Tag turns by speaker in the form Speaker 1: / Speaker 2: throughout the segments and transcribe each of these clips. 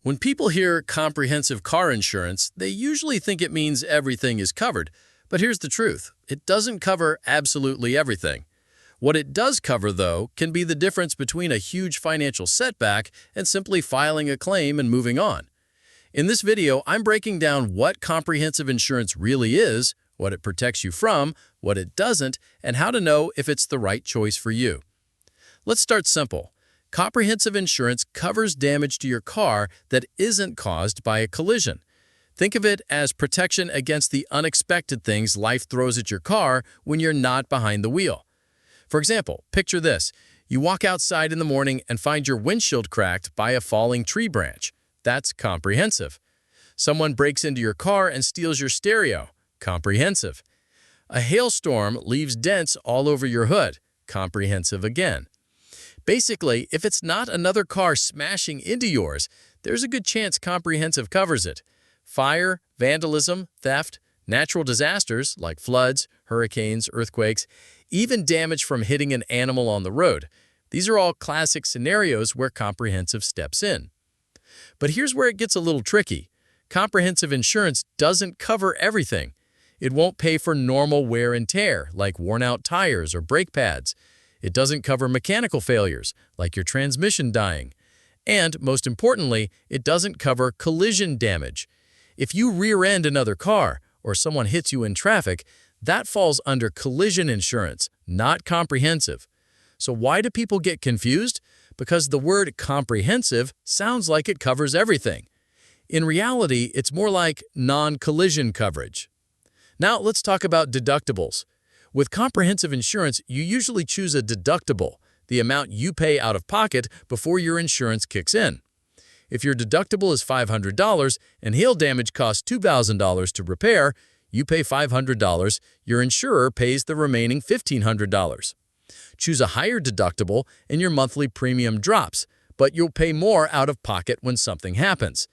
Speaker 1: When people hear comprehensive car insurance, they usually think it means everything is covered. But here's the truth. It doesn't cover absolutely everything. What it does cover, though, can be the difference between a huge financial setback and simply filing a claim and moving on. In this video, I'm breaking down what comprehensive insurance really is, what it protects you from, what it doesn't, and how to know if it's the right choice for you. Let's start simple. Comprehensive insurance covers damage to your car that isn't caused by a collision. Think of it as protection against the unexpected things life throws at your car when you're not behind the wheel. For example, picture this. You walk outside in the morning and find your windshield cracked by a falling tree branch. That's comprehensive. Someone breaks into your car and steals your stereo. Comprehensive. A hailstorm leaves dents all over your hood. Comprehensive again. Basically, if it's not another car smashing into yours, there's a good chance comprehensive covers it. Fire, vandalism, theft, natural disasters like floods, hurricanes, earthquakes, even damage from hitting an animal on the road. These are all classic scenarios where comprehensive steps in. But here's where it gets a little tricky. Comprehensive insurance doesn't cover everything. It won't pay for normal wear and tear, like worn-out tires or brake pads. It doesn't cover mechanical failures, like your transmission dying. And, most importantly, it doesn't cover collision damage. If you rear-end another car or someone hits you in traffic, that falls under collision insurance, not comprehensive. So why do people get confused? Because the word comprehensive sounds like it covers everything. In reality, it's more like non-collision coverage. Now let's talk about deductibles. With comprehensive insurance, you usually choose a deductible, the amount you pay out of pocket before your insurance kicks in. If your deductible is $500 and hail damage costs $2,000 to repair, you pay $500, your insurer pays the remaining $1,500. Choose a higher deductible and your monthly premium drops, but you'll pay more out of pocket when something happens.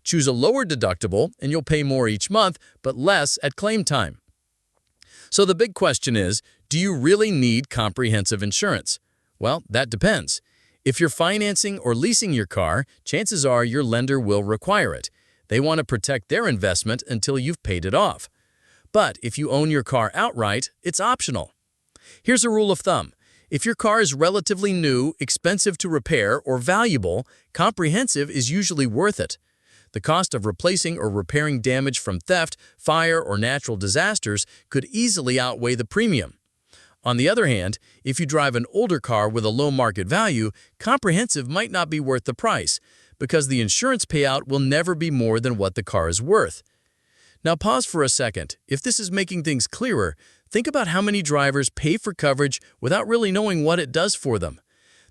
Speaker 1: Choose a lower deductible and you'll pay more each month, but less at claim time. So the big question is, do you really need comprehensive insurance? Well, that depends. If you're financing or leasing your car, chances are your lender will require it. They want to protect their investment until you've paid it off. But if you own your car outright, it's optional. Here's a rule of thumb. If your car is relatively new, expensive to repair, or valuable, comprehensive is usually worth it. The cost of replacing or repairing damage from theft, fire, or natural disasters could easily outweigh the premium. On the other hand, if you drive an older car with a low market value, comprehensive might not be worth the price, because the insurance payout will never be more than what the car is worth. Now pause for a second. If this is making things clearer, think about how many drivers pay for coverage without really knowing what it does for them.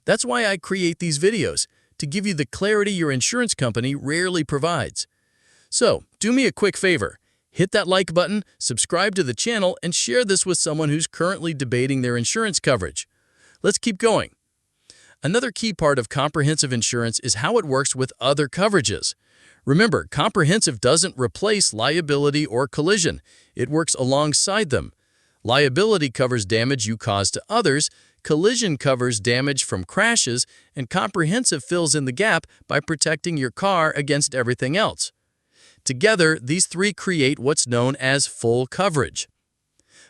Speaker 1: That's why I create these videos, to give you the clarity your insurance company rarely provides. So, do me a quick favor. Hit that like button, subscribe to the channel, and share this with someone who's currently debating their insurance coverage. Let's keep going. Another key part of comprehensive insurance is how it works with other coverages. Remember, comprehensive doesn't replace liability or collision. It works alongside them. Liability covers damage you cause to others, collision covers damage from crashes, and comprehensive fills in the gap by protecting your car against everything else. Together, these three create what's known as full coverage.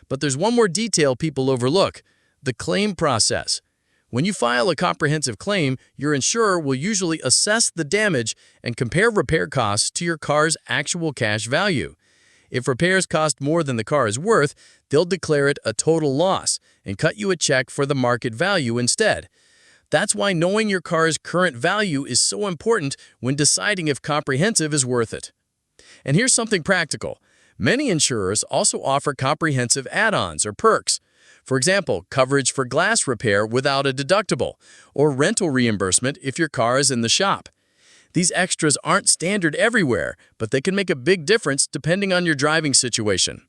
Speaker 1: But there's one more detail people overlook: the claim process. When you file a comprehensive claim, your insurer will usually assess the damage and compare repair costs to your car's actual cash value. If repairs cost more than the car is worth, they'll declare it a total loss and cut you a check for the market value instead. That's why knowing your car's current value is so important when deciding if comprehensive is worth it. And here's something practical. Many insurers also offer comprehensive add-ons or perks. For example, coverage for glass repair without a deductible, or rental reimbursement if your car is in the shop. These extras aren't standard everywhere, but they can make a big difference depending on your driving situation.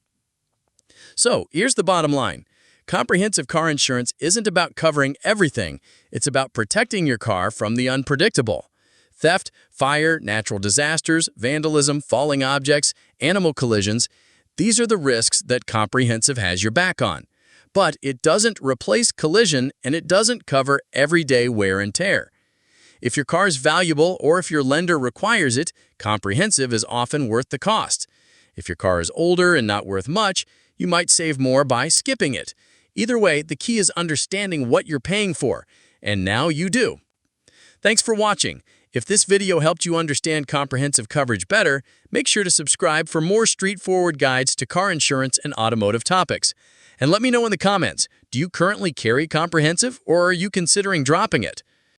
Speaker 1: So, here's the bottom line. Comprehensive car insurance isn't about covering everything. It's about protecting your car from the unpredictable. Theft, fire, natural disasters, vandalism, falling objects, animal collisions – these are the risks that comprehensive has your back on. But it doesn't replace collision and it doesn't cover everyday wear and tear. If your car is valuable or if your lender requires it, comprehensive is often worth the cost. If your car is older and not worth much, you might save more by skipping it. Either way, the key is understanding what you're paying for, and now you do. Thanks for watching. If this video helped you understand comprehensive coverage better, make sure to subscribe for more straightforward guides to car insurance and automotive topics. And let me know in the comments, do you currently carry comprehensive or are you considering dropping it?